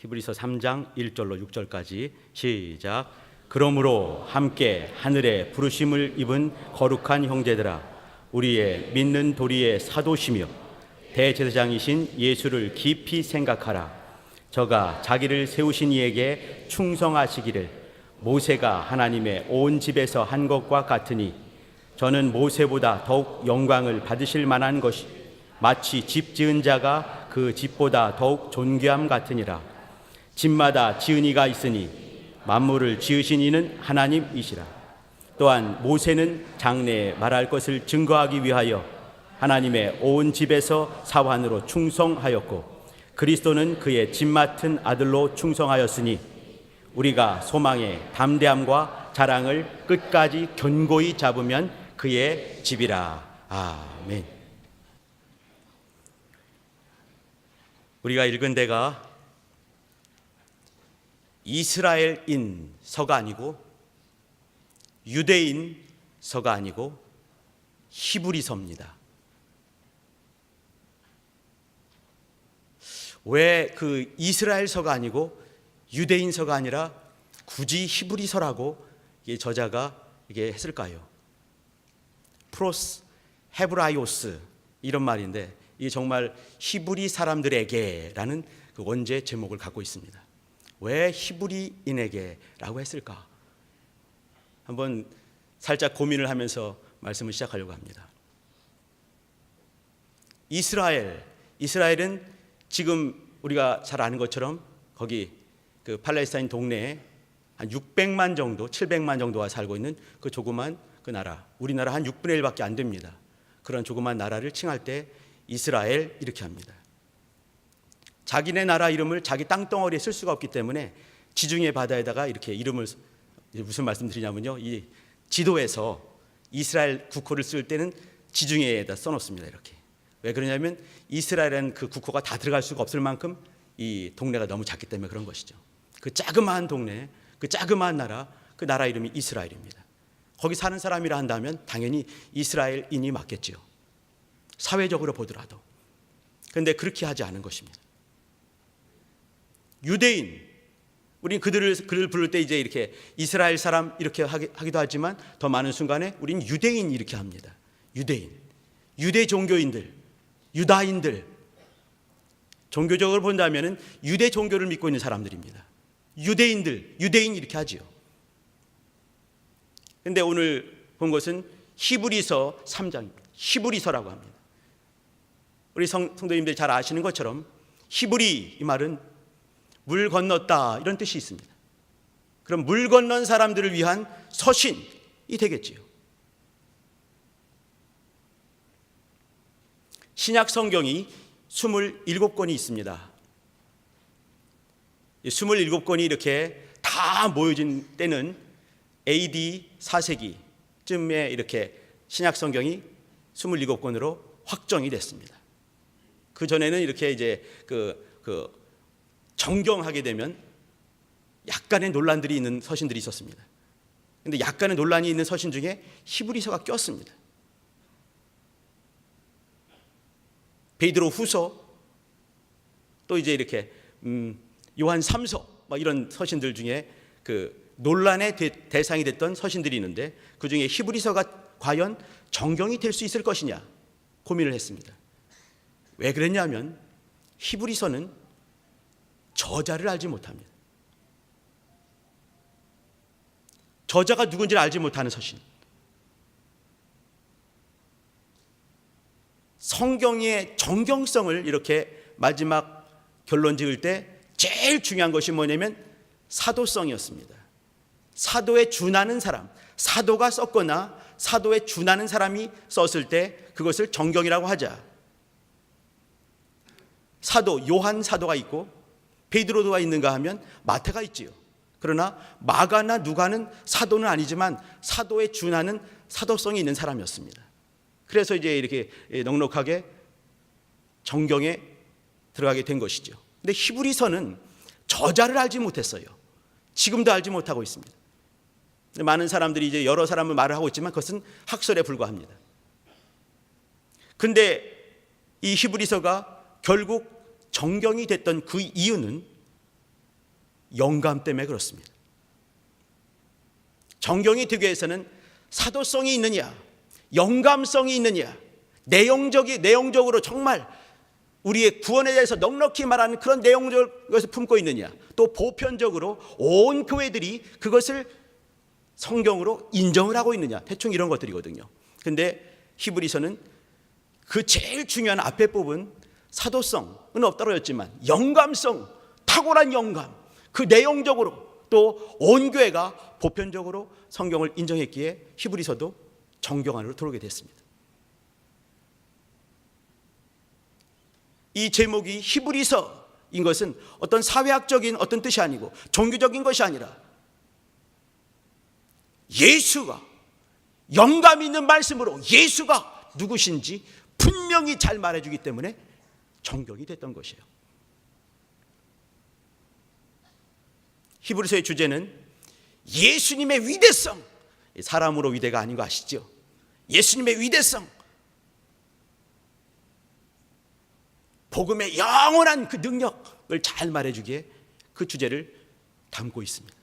히브리서 3장 1절로 6절까지 시작. 그러므로 함께 하늘의 부르심을 입은 거룩한 형제들아, 우리의 믿는 도리의 사도시며 대제사장이신 예수를 깊이 생각하라. 저가 자기를 세우신 이에게 충성하시기를 모세가 하나님의 온 집에서 한 것과 같으니, 저는 모세보다 더욱 영광을 받으실 만한 것이 마치 집 지은 자가 그 집보다 더욱 존귀함 같으니라. 집마다 지은 이가 있으니 만물을 지으신 이는 하나님이시라. 또한 모세는 장래에 말할 것을 증거하기 위하여 하나님의 온 집에서 사환으로 충성하였고, 그리스도는 그의 집 맡은 아들로 충성하였으니 우리가 소망의 담대함과 자랑을 끝까지 견고히 잡으면 그의 집이라. 아멘. 우리가 읽은 데가 이스라엘인서가 아니고 유대인서가 아니고 히브리서입니다. 왜 그 이스라엘서가 아니고 유대인서가 아니라 굳이 히브리서라고 저자가 이게 했을까요? 프로스 헤브라이오스 이런 말인데, 이게 정말 히브리 사람들에게라는 그 원제 제목을 갖고 있습니다. 왜 히브리인에게라고 했을까? 한번 살짝 고민을 하면서 말씀을 시작하려고 합니다. 이스라엘은 지금 우리가 잘 아는 것처럼 거기 그 팔레스타인 동네에 한 600만 정도, 700만 정도가 살고 있는 그 조그만 그 나라, 우리나라 한 6분의 1밖에 안 됩니다. 그런 조그만 나라를 칭할 때 이스라엘 이렇게 합니다. 자기네 나라 이름을 자기 땅덩어리에 쓸 수가 없기 때문에 지중해 바다에다가 이렇게 이름을, 무슨 말씀드리냐면요, 이 지도에서 이스라엘 국호를 쓸 때는 지중해에다 써놓습니다. 이렇게. 왜 그러냐면 이스라엘은 그 국호가 다 들어갈 수가 없을 만큼 이 동네가 너무 작기 때문에 그런 것이죠. 그 자그마한 동네, 그 자그마한 나라, 그 나라 이름이 이스라엘입니다. 거기 사는 사람이라 한다면 당연히 이스라엘인이 맞겠지요, 사회적으로 보더라도. 그런데 그렇게 하지 않은 것입니다. 유대인, 우린 그를 부를 때 이제 이렇게 이스라엘 사람 이렇게 하기도 하지만 더 많은 순간에 우린 유대인 이렇게 합니다. 유대 종교인들, 유다인들, 종교적으로 본다면은 유대 종교를 믿고 있는 사람들입니다. 유대인 이렇게 하지요. 그런데 오늘 본 것은 히브리서 3장입니다. 히브리서라고 합니다. 우리 성도님들 잘 아시는 것처럼 히브리, 이 말은 물 건넜다 이런 뜻이 있습니다. 그럼 물 건넌 사람들을 위한 서신이 되겠지요. 신약 성경이 27권이 있습니다. 27권이 이렇게 다 모여진 때는 AD 4세기쯤에 이렇게 신약 성경이 27권으로 확정이 됐습니다. 그 전에는 이렇게 이제 정경하게 되면 약간의 논란들이 있는 서신들이 있었습니다. 그런데 약간의 논란이 있는 서신 중에 히브리서가 꼈습니다. 베드로 후서, 또 이제 이렇게 요한 3서 이런 서신들 중에 그 논란의 대상이 됐던 서신들이 있는데, 그 중에 히브리서가 과연 정경이 될 수 있을 것이냐 고민을 했습니다. 왜 그랬냐면 히브리서는 저자를 알지 못합니다. 저자가 누군지를 알지 못하는 서신. 성경의 정경성을 이렇게 마지막 결론 지을 때 제일 중요한 것이 뭐냐면 사도성이었습니다. 사도에 준하는 사람, 사도가 썼거나 사도에 준하는 사람이 썼을 때 그것을 정경이라고 하자. 사도, 요한 사도가 있고 베드로가 있는가 하면 마태가 있지요. 그러나 마가나 누가는 사도는 아니지만 사도에 준하는 사도성이 있는 사람이었습니다. 그래서 이제 이렇게 넉넉하게 정경에 들어가게 된 것이죠. 근데 히브리서는 저자를 알지 못했어요. 지금도 알지 못하고 있습니다. 많은 사람들이 이제 여러 사람을 말을 하고 있지만 그것은 학설에 불과합니다. 근데 이 히브리서가 결국 정경이 됐던 그 이유는 영감 때문에 그렇습니다. 정경이 되기 위해서는 사도성이 있느냐, 영감성이 있느냐, 내용적으로 정말 우리의 구원에 대해서 넉넉히 말하는 그런 내용적을 것을 품고 있느냐, 또 보편적으로 온 교회들이 그것을 성경으로 인정을 하고 있느냐, 대충 이런 것들이거든요. 근데 히브리서는 그 제일 중요한 앞에 부분, 사도성은 없더라였지만 영감성, 탁월한 영감, 그 내용적으로 또 온 교회가 보편적으로 성경을 인정했기에 히브리서도 정경 안으로 들어오게 됐습니다. 이 제목이 히브리서인 것은 어떤 사회학적인 어떤 뜻이 아니고 종교적인 것이 아니라 예수가 영감 있는 말씀으로 예수가 누구신지 분명히 잘 말해주기 때문에 정경이 됐던 것이에요. 히브리서의 주제는 예수님의 위대성, 사람으로 위대가 아닌 거 아시죠? 예수님의 위대성, 복음의 영원한 그 능력을 잘 말해주기에 그 주제를 담고 있습니다.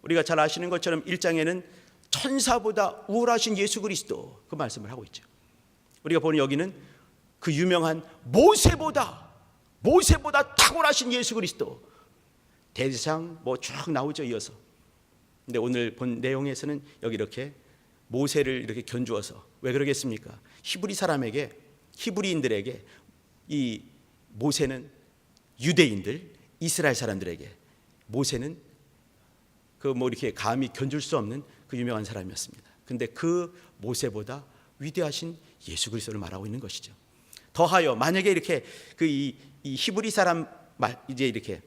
우리가 잘 아시는 것처럼 1장에는 천사보다 우월하신 예수 그리스도, 그 말씀을 하고 있죠. 우리가 보는 여기는 그 유명한 모세보다 탁월하신 예수 그리스도, 대제사장 쭉 나오죠, 이어서. 근데 오늘 본 내용에서는 여기 이렇게 모세를 이렇게 견주어서, 왜 그러겠습니까? 히브리 사람에게, 히브리인들에게 이 모세는 유대인들, 이스라엘 사람들에게 모세는 그 이렇게 감히 견줄 수 없는 그 유명한 사람이었습니다. 근데 그 모세보다 위대하신 예수 그리스도를 말하고 있는 것이죠. 더하여 만약에 이렇게 이 히브리 사람 말, 이제 이렇게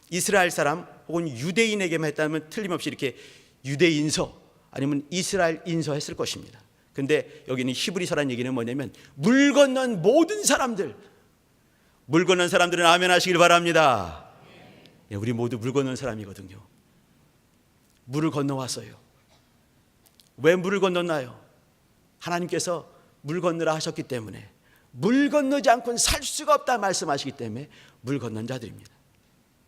이스라엘 사람 혹은 유대인에게만 했다면 틀림없이 이렇게 유대인서 아니면 이스라엘인서 했을 것입니다. 근데 여기는 히브리서라는 얘기는 뭐냐면 물 건넌 모든 사람들, 물 건넌 사람들은 아멘 하시길 바랍니다. 우리 모두 물 건넌 사람이거든요. 물을 건너왔어요. 왜 물을 건넜나요? 하나님께서 물 건너라 하셨기 때문에, 물 건너지 않고는 살 수가 없다 말씀하시기 때문에 물 건넌 자들입니다.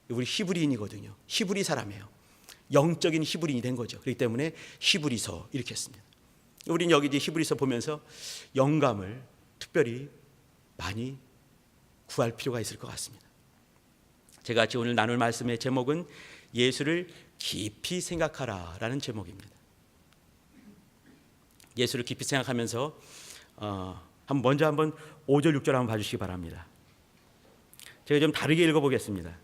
우리 히브리인이거든요. 히브리 사람이에요. 영적인 히브리인이 된 거죠. 그렇기 때문에 히브리서 이렇게 했습니다. 우리는 여기 이제 히브리서 보면서 영감을 특별히 많이 구할 필요가 있을 것 같습니다. 제가 같이 오늘 나눌 말씀의 제목은 예수를 깊이 생각하라라는 제목입니다. 예수를 깊이 생각하면서 먼저 한번 5절 6절 한번 봐주시기 바랍니다. 제가 좀 다르게 읽어보겠습니다.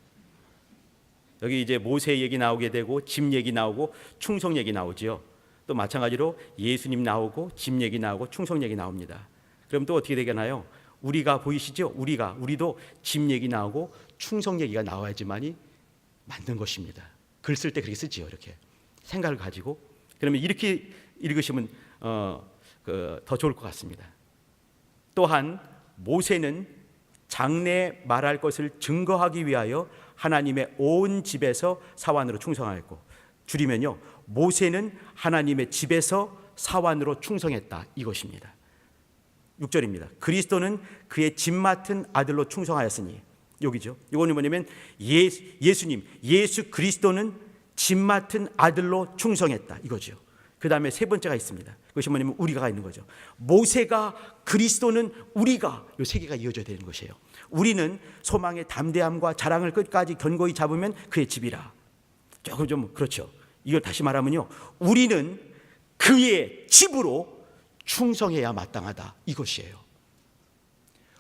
여기 이제 모세 얘기 나오게 되고 집 얘기 나오고 충성 얘기 나오지요. 또 마찬가지로 예수님 나오고 집 얘기 나오고 충성 얘기 나옵니다. 그럼 또 어떻게 되겠나요? 우리가 보이시죠? 우리도 집 얘기 나오고 충성 얘기가 나와야지만이 맞는 것입니다. 글 쓸 때 그렇게 쓰지요. 이렇게 생각을 가지고. 그러면 이렇게 읽으시면 더 좋을 것 같습니다. 또한 모세는 장래에 말할 것을 증거하기 위하여 하나님의 온 집에서 사환으로 충성하였고, 줄이면요, 모세는 하나님의 집에서 사환으로 충성했다, 이것입니다. 6절입니다. 그리스도는 그의 집 맡은 아들로 충성하였으니, 여기죠. 이거는 뭐냐면 예수님, 예수 그리스도는 집 맡은 아들로 충성했다, 이거죠. 그 다음에 세 번째가 있습니다. 그것이 뭐냐면 우리가 있는 거죠. 모세가, 그리스도는, 우리가, 이 세 개가 이어져야 되는 것이에요. 우리는 소망의 담대함과 자랑을 끝까지 견고히 잡으면 그의 집이라. 조금 좀 그렇죠. 이걸 다시 말하면요, 우리는 그의 집으로 충성해야 마땅하다, 이것이에요.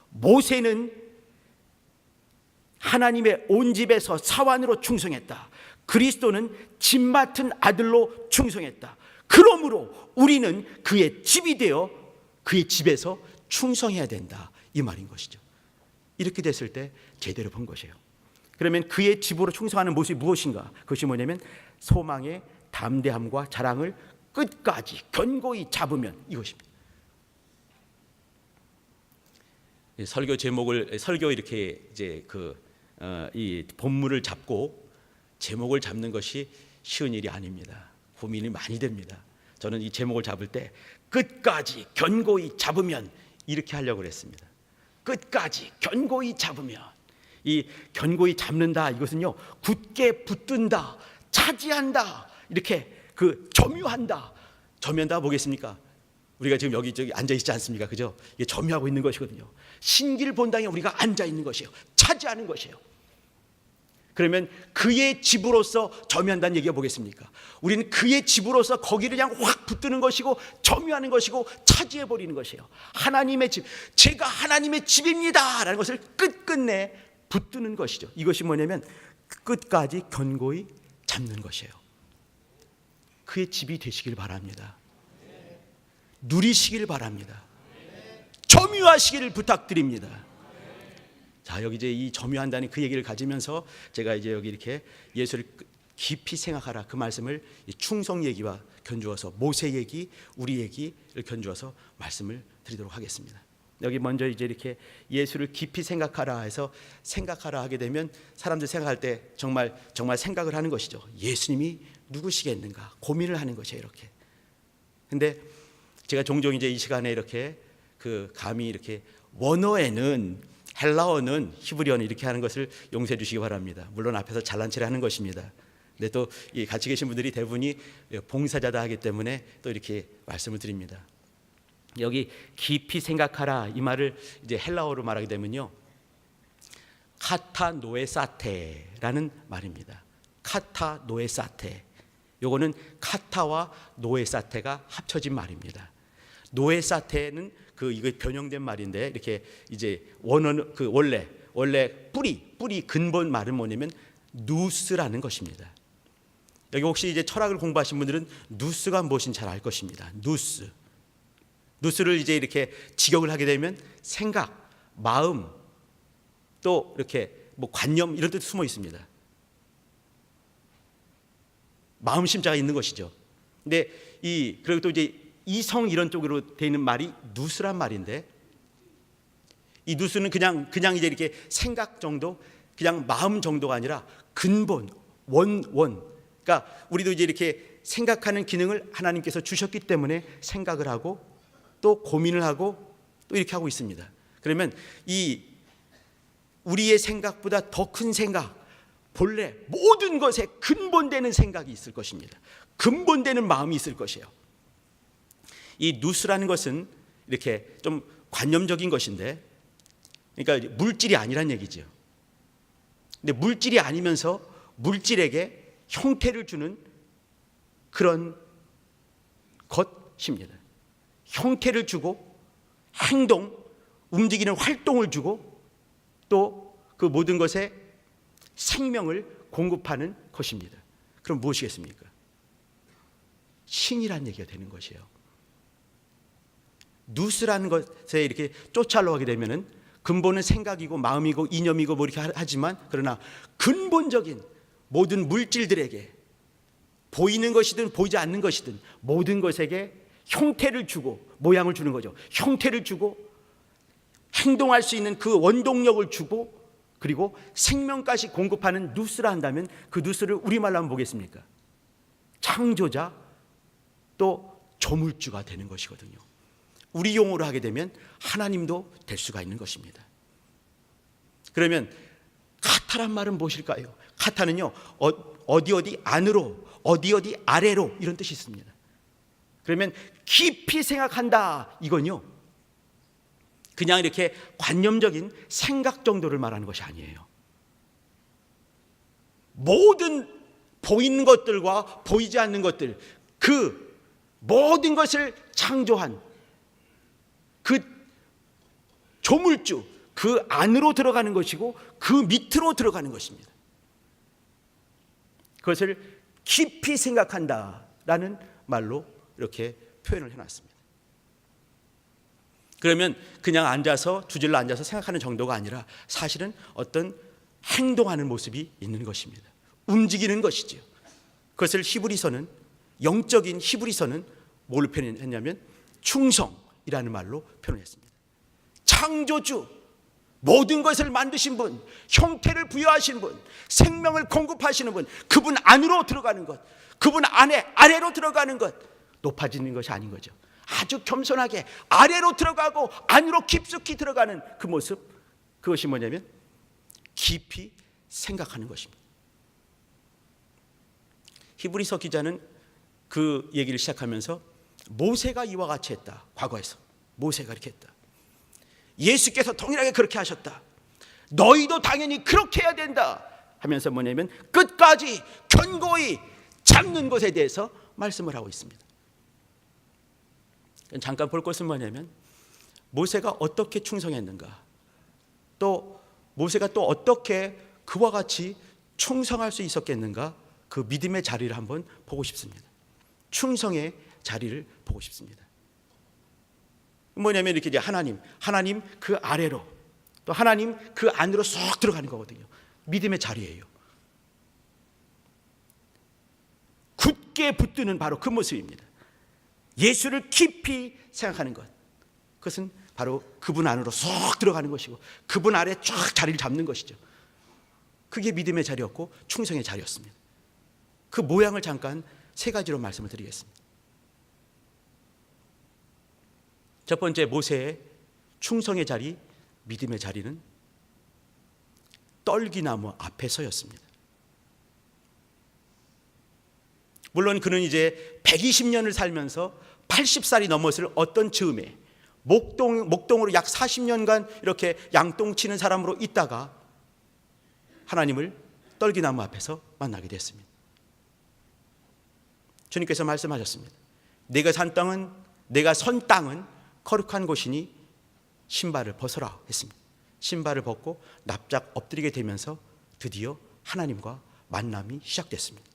모세는 하나님의 온 집에서 사환으로 충성했다. 그리스도는 집 맡은 아들로 충성했다. 그러므로 우리는 그의 집이 되어 그의 집에서 충성해야 된다, 이 말인 것이죠. 이렇게 됐을 때 제대로 본 것이에요. 그러면 그의 집으로 충성하는 모습이 무엇인가? 그것이 뭐냐면 소망의 담대함과 자랑을 끝까지 견고히 잡으면, 이것입니다. 설교 제목을, 설교 이렇게 이제 이 본문을 잡고 제목을 잡는 것이 쉬운 일이 아닙니다. 고민이 많이 됩니다. 저는 이 제목을 잡을 때 끝까지 견고히 잡으면, 이렇게 하려고 했습니다. 끝까지 견고히 잡으면, 이 견고히 잡는다, 이것은요, 굳게 붙든다, 차지한다, 이렇게 점유한다. 점유한다 뭐겠습니까? 우리가 지금 여기 앉아 있지 않습니까? 그죠? 이게 점유하고 있는 것이거든요. 신길본당에 우리가 앉아 있는 것이에요. 차지하는 것이에요. 그러면 그의 집으로서 점유한다는 얘기가 뭐겠습니까? 우리는 그의 집으로서 거기를 그냥 확 붙드는 것이고 점유하는 것이고 차지해버리는 것이에요. 하나님의 집, 제가 하나님의 집입니다 라는 것을 끝끝내 붙드는 것이죠. 이것이 뭐냐면 끝까지 견고히 잡는 것이에요. 그의 집이 되시길 바랍니다. 누리시길 바랍니다. 점유하시기를 부탁드립니다. 자, 여기 이제 이 점유한다는 그 얘기를 가지면서 제가 이제 여기 이렇게 예수를 깊이 생각하라 그 말씀을 충성 얘기와 견주어서 모세 얘기, 우리 얘기를 견주어서 말씀을 드리도록 하겠습니다. 여기 먼저 이제 이렇게 예수를 깊이 생각하라 해서 생각하라 하게 되면 사람들 생각할 때 정말 생각을 하는 것이죠. 예수님이 누구시겠는가 고민을 하는 것이에요, 이렇게. 근데 제가 종종 이제 이 시간에 이렇게 감히 이렇게 원어에는 헬라어는 히브리어는 이렇게 하는 것을 용서해 주시기 바랍니다. 물론 앞에서 잘난 체를 하는 것입니다. 근데 또 같이 계신 분들이 대부분이 봉사자다 하기 때문에 또 이렇게 말씀을 드립니다. 여기 깊이 생각하라 이 말을 이제 헬라어로 말하게 되면요, 카타노에사테라는 말입니다. 카타노에사테. 요거는 카타와 노에사테가 합쳐진 말입니다. 노에사테는 이거 변형된 말인데 이렇게 이제 원어는 원래 뿌리 근본 말은 뭐냐면 누스라는 것입니다. 여기 혹시 이제 철학을 공부하신 분들은 누스가 무엇인지 잘 알 것입니다. 누스를 이제 이렇게 직역을 하게 되면 생각, 마음, 또 이렇게 관념 이런 뜻 숨어 있습니다. 마음 심자가 있는 것이죠. 근데 그리고 또 이제 이성 이런 쪽으로 되어 있는 말이 누스란 말인데, 이 누스는 그냥 이제 이렇게 생각 정도, 그냥 마음 정도가 아니라 근본, 원. 그러니까 우리도 이제 이렇게 생각하는 기능을 하나님께서 주셨기 때문에 생각을 하고 또 고민을 하고 또 이렇게 하고 있습니다. 그러면 우리의 생각보다 더 큰 생각, 본래 모든 것에 근본되는 생각이 있을 것입니다. 근본되는 마음이 있을 것이에요. 이 누스라는 것은 이렇게 좀 관념적인 것인데, 그러니까 물질이 아니란 얘기죠. 근데 물질이 아니면서 물질에게 형태를 주는 그런 것입니다. 형태를 주고 행동, 움직이는 활동을 주고 또 그 모든 것에 생명을 공급하는 것입니다. 그럼 무엇이겠습니까? 신이란 얘기가 되는 것이에요. 누스라는 것에 이렇게 쫓아올라가게 되면은 근본은 생각이고 마음이고 이념이고 뭐 이렇게 하지만, 그러나 근본적인 모든 물질들에게 보이는 것이든 보이지 않는 것이든 모든 것에게 형태를 주고 모양을 주는 거죠. 형태를 주고 행동할 수 있는 그 원동력을 주고 그리고 생명까지 공급하는 누스라 한다면 그 누스를 우리말로 하면 뭐겠습니까? 창조자 또 조물주가 되는 것이거든요. 우리 용어로 하게 되면 하나님도 될 수가 있는 것입니다. 그러면 카타란 말은 무엇일까요? 카타는요, 어디 안으로, 어디 아래로 이런 뜻이 있습니다. 그러면 깊이 생각한다, 이건요 그냥 이렇게 관념적인 생각 정도를 말하는 것이 아니에요. 모든 보이는 것들과 보이지 않는 것들, 그 모든 것을 창조한 그 조물주, 그 안으로 들어가는 것이고 그 밑으로 들어가는 것입니다. 그것을 깊이 생각한다라는 말로 이렇게 표현을 해놨습니다. 그러면 그냥 앉아서 주질러 앉아서 생각하는 정도가 아니라 사실은 어떤 행동하는 모습이 있는 것입니다. 움직이는 것이죠. 그것을 히브리서는, 영적인 히브리서는 뭘로 표현했냐면 충성이라는 말로 표현했습니다. 창조주, 모든 것을 만드신 분, 형태를 부여하신 분, 생명을 공급하시는 분, 그분 안으로 들어가는 것, 그분 안에 아래로 들어가는 것, 높아지는 것이 아닌 거죠. 아주 겸손하게 아래로 들어가고 안으로 깊숙이 들어가는 그 모습, 그것이 뭐냐면 깊이 생각하는 것입니다. 히브리서 기자는 그 얘기를 시작하면서 모세가 이와 같이 했다. 과거에서 모세가 이렇게 했다. 예수께서 동일하게 그렇게 하셨다. 너희도 당연히 그렇게 해야 된다 하면서 뭐냐면 끝까지 견고히 잡는 것에 대해서 말씀을 하고 있습니다. 잠깐 볼 것은 뭐냐면 모세가 어떻게 충성했는가, 또 모세가 또 어떻게 그와 같이 충성할 수 있었겠는가, 그 믿음의 자리를 한번 보고 싶습니다. 충성의 자리를 보고 싶습니다. 뭐냐면 이렇게 이제 하나님 그 아래로, 또 하나님 그 안으로 쏙 들어가는 거거든요. 믿음의 자리예요. 굳게 붙드는 바로 그 모습입니다. 예수를 깊이 생각하는 것, 그것은 바로 그분 안으로 쏙 들어가는 것이고 그분 아래 쫙 자리를 잡는 것이죠. 그게 믿음의 자리였고 충성의 자리였습니다. 그 모양을 잠깐 세 가지로 말씀을 드리겠습니다. 첫 번째, 모세의 충성의 자리, 믿음의 자리는 떨기나무 앞에 서였습니다. 물론 그는 이제 120년을 살면서 80살이 넘었을 어떤 즈음에 목동으로 약 40년간 이렇게 양똥치는 사람으로 있다가 하나님을 떨기나무 앞에서 만나게 됐습니다. 주님께서 말씀하셨습니다. 내가 선 땅은 거룩한 곳이니 신발을 벗어라 했습니다. 신발을 벗고 납작 엎드리게 되면서 드디어 하나님과 만남이 시작됐습니다.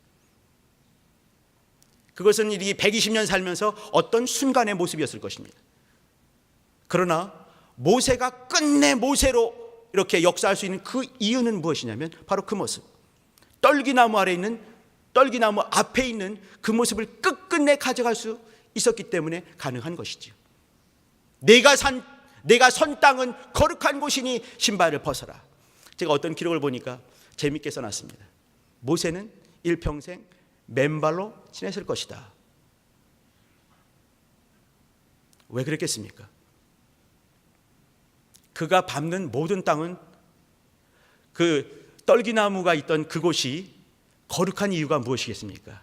그것은 이 120년 살면서 어떤 순간의 모습이었을 것입니다. 그러나 모세가 끝내 모세로 이렇게 역사할 수 있는 그 이유는 무엇이냐면 바로 그 모습, 떨기나무 앞에 있는 그 모습을 끝끝내 가져갈 수 있었기 때문에 가능한 것이지요. 내가 선 땅은 거룩한 곳이니 신발을 벗어라. 제가 어떤 기록을 보니까 재밌게 써놨습니다. 모세는 일평생 맨발로 지냈을 것이다. 왜 그랬겠습니까? 그가 밟는 모든 땅은 그 떨기나무가 있던 그곳이 거룩한 이유가 무엇이겠습니까?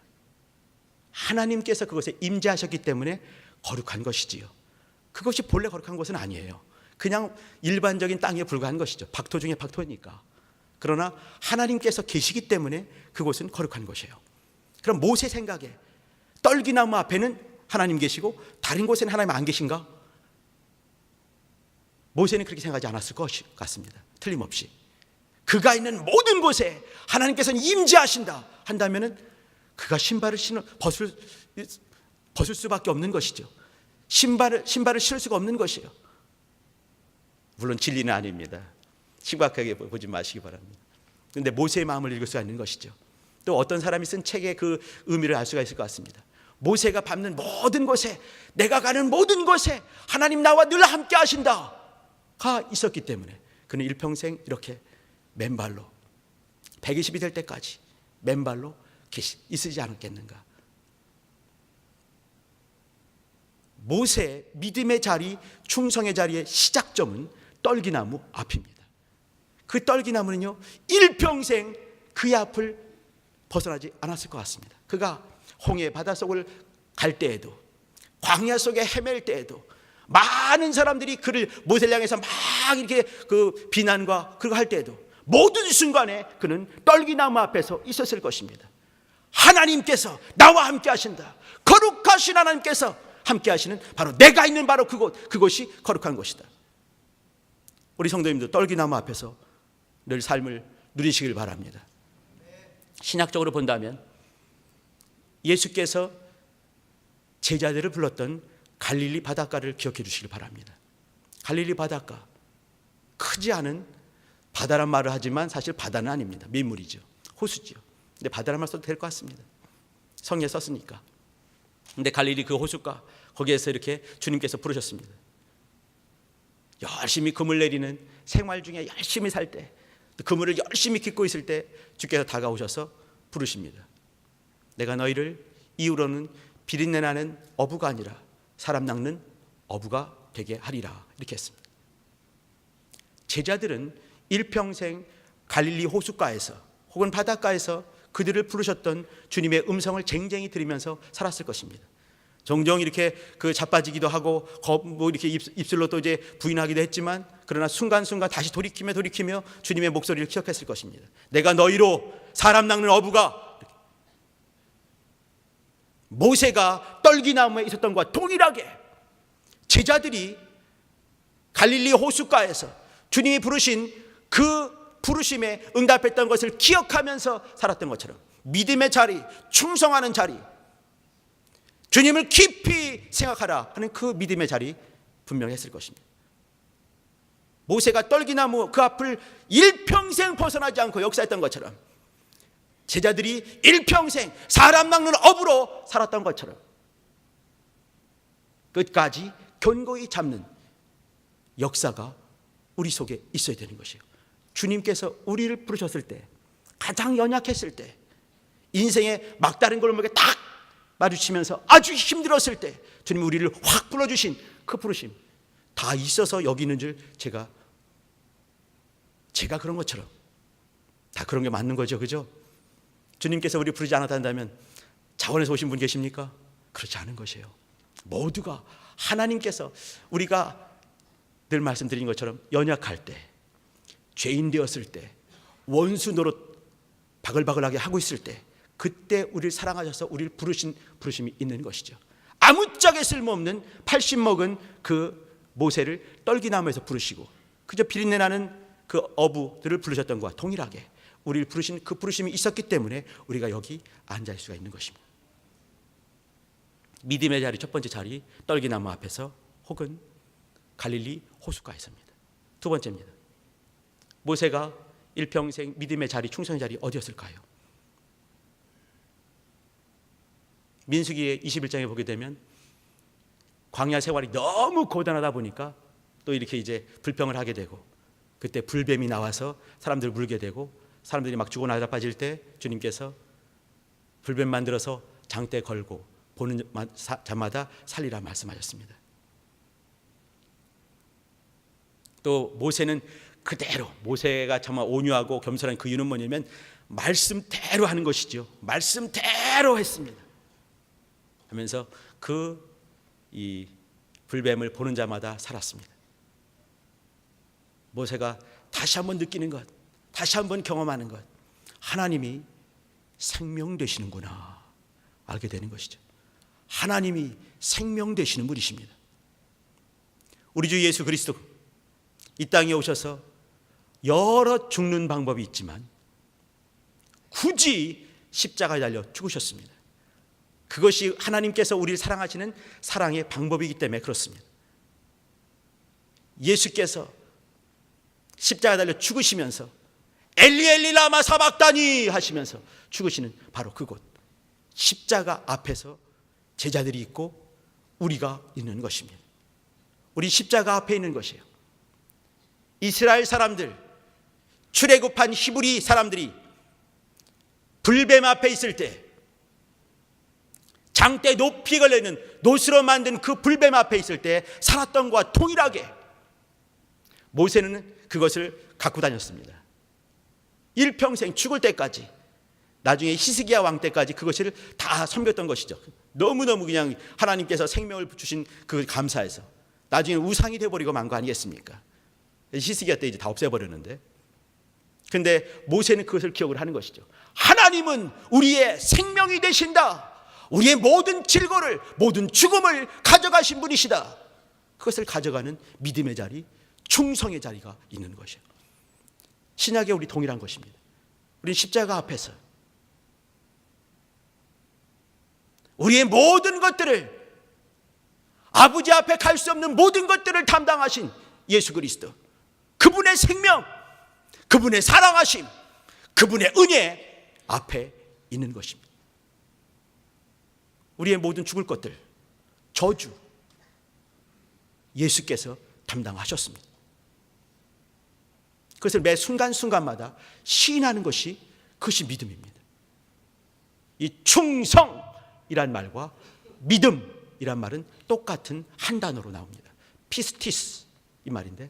하나님께서 그것에 임재하셨기 때문에 거룩한 것이지요. 그것이 본래 거룩한 것은 아니에요. 그냥 일반적인 땅에 불과한 것이죠. 박토 중에 박토니까. 그러나 하나님께서 계시기 때문에 그곳은 거룩한 것이에요. 그럼 모세 생각에 떨기나무 앞에는 하나님 계시고 다른 곳에는 하나님 안 계신가? 모세는 그렇게 생각하지 않았을 것 같습니다. 틀림없이 그가 있는 모든 곳에 하나님께서는 임재하신다 한다면은 그가 신발을 벗을 수밖에 없는 것이죠. 신발을 신을 수가 없는 것이에요. 물론 진리는 아닙니다. 심각하게 보지 마시기 바랍니다. 그런데 모세의 마음을 읽을 수가 있는 것이죠. 또 어떤 사람이 쓴 책의 그 의미를 알 수가 있을 것 같습니다. 모세가 밟는 모든 곳에, 내가 가는 모든 곳에 하나님 나와 늘 함께 하신다가 있었기 때문에 그는 일평생 이렇게 맨발로 120이 될 때까지 맨발로 있으지 않았겠는가. 모세의 믿음의 자리, 충성의 자리의 시작점은 떨기나무 앞입니다. 그 떨기나무는요, 일평생 그의 앞을 벗어나지 않았을 것 같습니다. 그가 홍해 바닷속을 갈 때에도, 광야 속에 헤맬 때에도 많은 사람들이 그를 모세를 향해서 막 이렇게 그 비난과 그거 할 때에도 모든 순간에 그는 떨기나무 앞에서 있었을 것입니다. 하나님께서 나와 함께 하신다. 거룩하신 하나님께서 함께 하시는 바로 내가 있는 바로 그곳이 거룩한 곳이다. 우리 성도님도 떨기나무 앞에서 늘 삶을 누리시길 바랍니다. 신학적으로 본다면 예수께서 제자들을 불렀던 갈릴리 바닷가를 기억해 주시길 바랍니다. 갈릴리 바닷가, 크지 않은 바다란 말을 하지만 사실 바다는 아닙니다. 민물이죠. 호수죠. 근데 바다란 말 써도 될 것 같습니다. 성에 썼으니까. 근데 갈릴리 그 호숫가, 거기에서 이렇게 주님께서 부르셨습니다. 열심히 그물 내리는 생활 중에 열심히 살 때, 그물을 열심히 깃고 있을 때 주께서 다가오셔서 부르십니다. 내가 너희를 이후로는 비린내 나는 어부가 아니라 사람 낚는 어부가 되게 하리라. 이렇게 했습니다. 제자들은 일평생 갈릴리 호숫가에서 혹은 바닷가에서 그들을 부르셨던 주님의 음성을 쟁쟁히 들으면서 살았을 것입니다. 종종 이렇게 그 자빠지기도 하고 뭐 이렇게 입술로 또 이제 부인하기도 했지만, 그러나 순간순간 다시 돌이키며 주님의 목소리를 기억했을 것입니다. 내가 너희로 사람 낚는 어부가. 모세가 떨기나무에 있었던 것과 동일하게 제자들이 갈릴리 호숫가에서 주님이 부르신 그 부르심에 응답했던 것을 기억하면서 살았던 것처럼 믿음의 자리, 충성하는 자리, 주님을 깊이 생각하라 하는 그 믿음의 자리 분명히 했을 것입니다. 모세가 떨기나무 그 앞을 일평생 벗어나지 않고 역사했던 것처럼 제자들이 일평생 사람 낚는 어부로 살았던 것처럼 끝까지 견고히 잡는 역사가 우리 속에 있어야 되는 것이에요. 주님께서 우리를 부르셨을 때, 가장 연약했을 때, 인생의 막다른 골목에 딱 마주치면서 아주 힘들었을 때 주님이 우리를 확 불러주신 그 부르심 다 있어서 여기 있는 줄 제가 그런 것처럼 다 그런 게 맞는 거죠. 그죠? 주님께서 우리 부르지 않았다면 자원에서 오신 분 계십니까? 그렇지 않은 것이에요. 모두가 하나님께서 우리가 늘 말씀드린 것처럼 연약할 때, 죄인 되었을 때, 원수 노릇 바글바글하게 하고 있을 때, 그때 우리를 사랑하셔서 우리를 부르신 부르심이 있는 것이죠. 아무짝에 쓸모없는 80 먹은 그 모세를 떨기나무에서 부르시고 그저 비린내 나는 그 어부들을 부르셨던 것과 동일하게 우리를 부르신 그 부르심이 있었기 때문에 우리가 여기 앉아 있을 수가 있는 것입니다. 믿음의 자리, 첫 번째 자리 떨기나무 앞에서 혹은 갈릴리 호숫가에서입니다. 두 번째입니다. 모세가 일평생 믿음의 자리, 충성의 자리 어디였을까요? 민수기의 21장에 보게 되면 광야 생활이 너무 고단하다 보니까 또 이렇게 이제 불평을 하게 되고, 그때 불뱀이 나와서 사람들을 물게 되고, 사람들이 막 죽어 나다 빠질 때 주님께서 불뱀 만들어서 장대 걸고 보는 자마다 살리라 말씀하셨습니다. 또 모세는 그대로, 모세가 정말 온유하고 겸손한 그 이유는 뭐냐면 말씀대로 하는 것이죠. 말씀대로 했습니다. 하면서 이 불뱀을 보는 자마다 살았습니다. 모세가 다시 한번 느끼는 것, 다시 한번 경험하는 것, 하나님이 생명 되시는구나 알게 되는 것이죠. 하나님이 생명 되시는 분이십니다. 우리 주 예수 그리스도 이 땅에 오셔서 여러 죽는 방법이 있지만 굳이 십자가에 달려 죽으셨습니다. 그것이 하나님께서 우리를 사랑하시는 사랑의 방법이기 때문에 그렇습니다. 예수께서 십자가에 달려 죽으시면서 엘리 엘리 라마 사박다니 하시면서 죽으시는 바로 그곳, 십자가 앞에서 제자들이 있고 우리가 있는 것입니다. 우리 십자가 앞에 있는 것이에요. 이스라엘 사람들, 출애굽한 히브리 사람들이 불뱀 앞에 있을 때, 장대 높이 걸려있는 노스로 만든 그 불뱀 앞에 있을 때 살았던 것과 동일하게 모세는 그것을 갖고 다녔습니다. 일평생 죽을 때까지, 나중에 히스기야 왕 때까지 그것을 다 섬겼던 것이죠. 너무너무 그냥 하나님께서 생명을 주신 그 감사해서 나중에 우상이 되어버리고 만 거 아니겠습니까? 히스기야 때 이제 다 없애버렸는데, 근데 모세는 그것을 기억을 하는 것이죠. 하나님은 우리의 생명이 되신다. 우리의 모든 질고를, 모든 죽음을 가져가신 분이시다. 그것을 가져가는 믿음의 자리, 충성의 자리가 있는 것이에요. 신약에 우리 동일한 것입니다. 우리는 십자가 앞에서 우리의 모든 것들을, 아버지 앞에 갈 수 없는 모든 것들을 담당하신 예수 그리스도, 그분의 생명, 그분의 사랑하심, 그분의 은혜 앞에 있는 것입니다. 우리의 모든 죽을 것들, 저주 예수께서 담당하셨습니다. 그것을 매 순간순간마다 시인하는 것이, 그것이 믿음입니다. 이 충성이란 말과 믿음이란 말은 똑같은 한 단어로 나옵니다. 피스티스 이 말인데,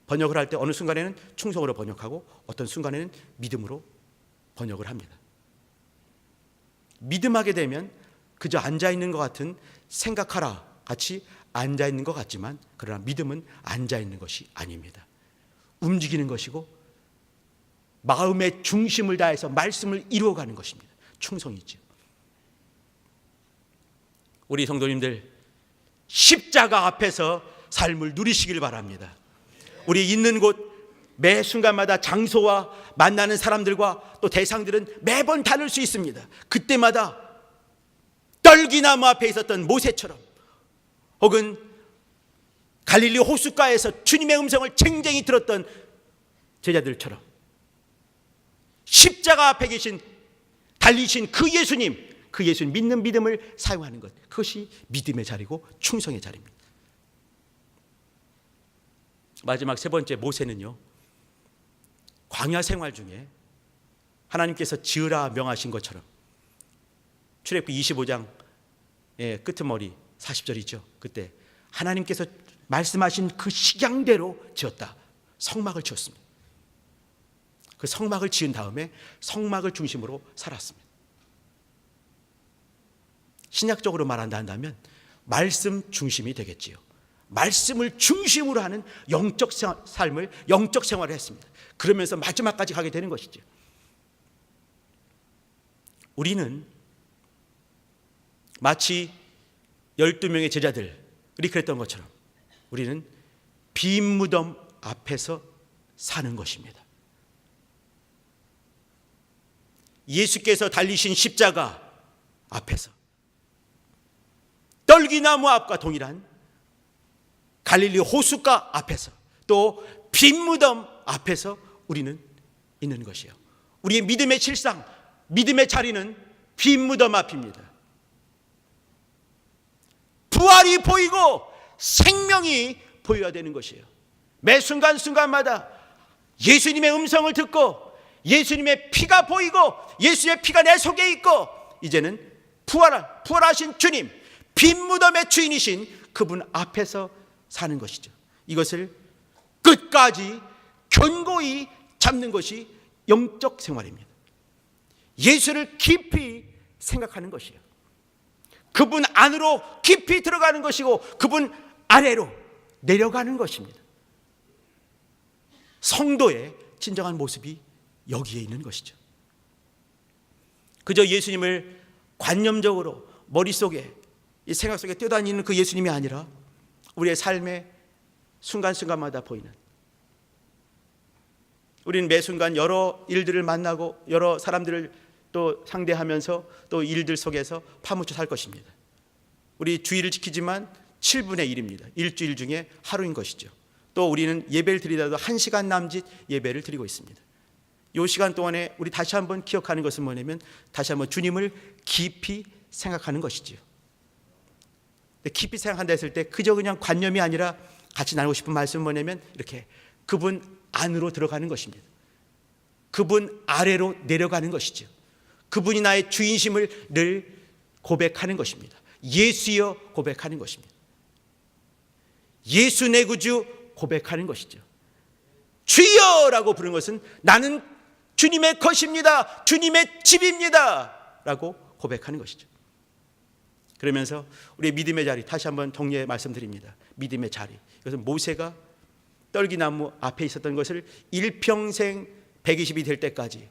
번역을 할 때 어느 순간에는 충성으로 번역하고 어떤 순간에는 믿음으로 번역을 합니다. 믿음하게 되면 그저 앉아있는 것 같은 생각하라 같이 앉아있는 것 같지만, 그러나 믿음은 앉아있는 것이 아닙니다. 움직이는 것이고 마음의 중심을 다해서 말씀을 이루어가는 것입니다. 충성이죠. 우리 성도님들, 십자가 앞에서 삶을 누리시길 바랍니다. 우리 있는 곳 매 순간마다 장소와 만나는 사람들과 또 대상들은 매번 다를 수 있습니다. 그때마다 떨기나무 앞에 있었던 모세처럼, 혹은 갈릴리 호숫가에서 주님의 음성을 쟁쟁히 들었던 제자들처럼, 십자가 앞에 계신 달리신 그 예수님 믿는 믿음을 사용하는 것, 그것이 믿음의 자리고 충성의 자리입니다. 마지막 세 번째, 모세는요, 광야 생활 중에 하나님께서 지으라 명하신 것처럼 출애굽기 25장 끄트머리 40절이죠. 그때 하나님께서 말씀하신 그 식양대로 지었다. 성막을 지었습니다. 그 성막을 지은 다음에 성막을 중심으로 살았습니다. 신약적으로 말한다 한다면 말씀 중심이 되겠지요. 말씀을 중심으로 하는 영적 삶을, 영적 생활을 했습니다. 그러면서 마지막까지 가게 되는 것이죠. 우리는 마치 12명의 제자들이 그랬던 것처럼 우리는 빈 무덤 앞에서 사는 것입니다. 예수께서 달리신 십자가 앞에서, 떨기나무 앞과 동일한 갈릴리 호숫가 앞에서, 또 빈 무덤 앞에서 우리는 있는 것이에요. 우리의 믿음의 실상, 믿음의 자리는 빈 무덤 앞입니다. 부활이 보이고 생명이 보여야 되는 것이에요. 매 순간순간마다 예수님의 음성을 듣고 예수님의 피가 보이고 예수의 피가 내 속에 있고, 이제는 부활하신 주님, 빈 무덤의 주인이신 그분 앞에서 사는 것이죠. 이것을 끝까지 견고히 잡는 것이 영적 생활입니다. 예수를 깊이 생각하는 것이에요. 그분 안으로 깊이 들어가는 것이고 그분 아래로 내려가는 것입니다. 성도의 진정한 모습이 여기에 있는 것이죠. 그저 예수님을 관념적으로 머릿속에, 이 생각 속에 뛰어다니는 그 예수님이 아니라 우리의 삶의 순간순간마다 보이는, 우리는 매 순간 여러 일들을 만나고 여러 사람들을 또 상대하면서 또 일들 속에서 파묻혀 살 것입니다. 우리 주일을 지키지만 7분의 1입니다. 일주일 중에 하루인 것이죠. 또 우리는 예배를 드리다도 1시간 남짓 예배를 드리고 있습니다. 이 시간 동안에 우리 다시 한번 기억하는 것은 뭐냐면, 다시 한번 주님을 깊이 생각하는 것이지요. 깊이 생각한다 했을 때 그저 그냥 관념이 아니라 같이 나누고 싶은 말씀은 뭐냐면, 이렇게 그분 안으로 들어가는 것입니다. 그분 아래로 내려가는 것이죠. 그분이 나의 주인심을 늘 고백하는 것입니다. 예수여 고백하는 것입니다. 예수 내 구주 고백하는 것이죠. 주여라고 부르는 것은 나는 주님의 것입니다, 주님의 집입니다 라고 고백하는 것이죠. 그러면서 우리의 믿음의 자리, 다시 한번 정리해 말씀드립니다. 믿음의 자리, 이것은 모세가 떨기나무 앞에 있었던 것을 일평생 120이 될 때까지,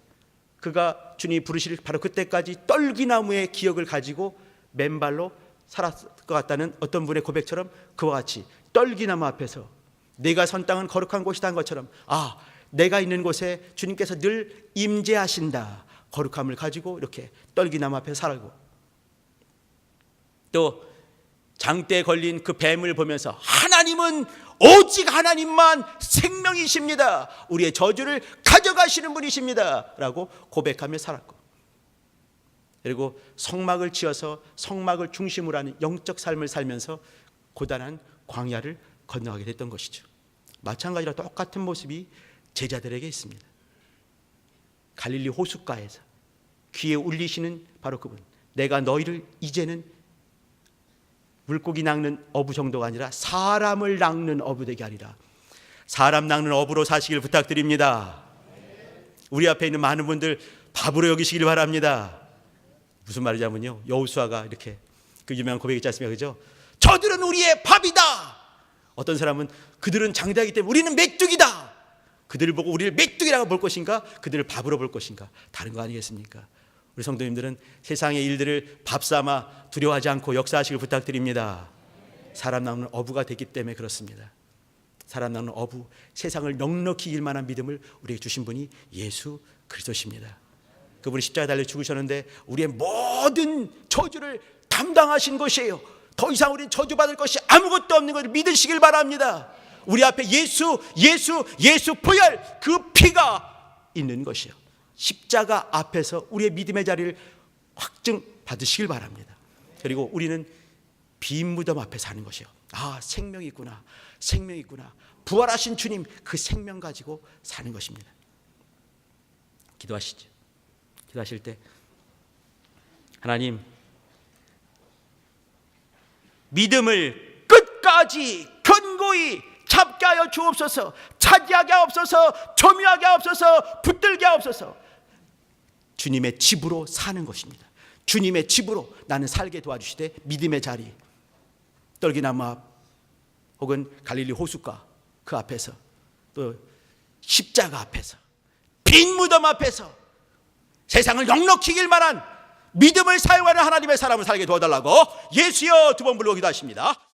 그가 주님이 부르실 바로 그때까지 떨기나무의 기억을 가지고 맨발로 살았을 것 같다는 어떤 분의 고백처럼, 그와 같이 떨기나무 앞에서 내가 선 땅은 거룩한 곳이다 한 것처럼, 아, 내가 있는 곳에 주님께서 늘 임재하신다, 거룩함을 가지고 이렇게 떨기나무 앞에 살고, 또 장대에 걸린 그 뱀을 보면서 하나님은 오직 하나님만 생명이십니다, 우리의 저주를 가져가시는 분이십니다 라고 고백하며 살았고, 그리고 성막을 지어서 성막을 중심으로 하는 영적 삶을 살면서 고단한 광야를 건너가게 됐던 것이죠. 마찬가지로 똑같은 모습이 제자들에게 있습니다. 갈릴리 호숫가에서 귀에 울리시는 바로 그분, 내가 너희를 이제는 물고기 낚는 어부 정도가 아니라 사람을 낚는 어부 되게 하리라. 사람 낚는 어부로 사시길 부탁드립니다. 우리 앞에 있는 많은 분들 밥으로 여기시길 바랍니다. 무슨 말이냐면요, 여호수아가 이렇게 그 유명한 고백 있지 않습니까? 그죠? 저들은 우리의 밥이다. 어떤 사람은 그들은 장대하기 때문에 우리는 메뚜기다. 그들을 보고 우리를 메뚜기라고 볼 것인가, 그들을 밥으로 볼 것인가, 다른 거 아니겠습니까? 우리 성도님들은 세상의 일들을 밥 삼아 두려워하지 않고 역사하시길 부탁드립니다. 사람 낚는 어부가 됐기 때문에 그렇습니다. 사람 낚는 어부, 세상을 넉넉히 이길 만한 믿음을 우리에게 주신 분이 예수 그리스도십니다. 그분이 십자가에 달려 죽으셨는데 우리의 모든 저주를 담당하신 것이에요. 더 이상 우리는 저주받을 것이 아무것도 없는 것을 믿으시길 바랍니다. 우리 앞에 예수 보혈, 그 피가 있는 것이요, 십자가 앞에서 우리의 믿음의 자리를 확증 받으시길 바랍니다. 그리고 우리는 빈 무덤 앞에 사는 것이요, 아, 생명이 있구나, 생명이 있구나, 부활하신 주님 그 생명 가지고 사는 것입니다. 기도하시죠. 기도하실 때 하나님, 믿음을 끝까지 견고히 잡게 하여 주옵소서. 차지하게 하옵소서. 점유하게 하옵소서. 붙들게 하옵소서. 주님의 집으로 사는 것입니다. 주님의 집으로 나는 살게 도와주시되, 믿음의 자리, 떨기나무 앞 혹은 갈릴리 호숫가 그 앞에서, 또 십자가 앞에서, 빈 무덤 앞에서 세상을 넉넉히 이길 만한 믿음을 사용하는 하나님의 사람을 살게 도와달라고 예수여 두 번 부르고 기도하십니다.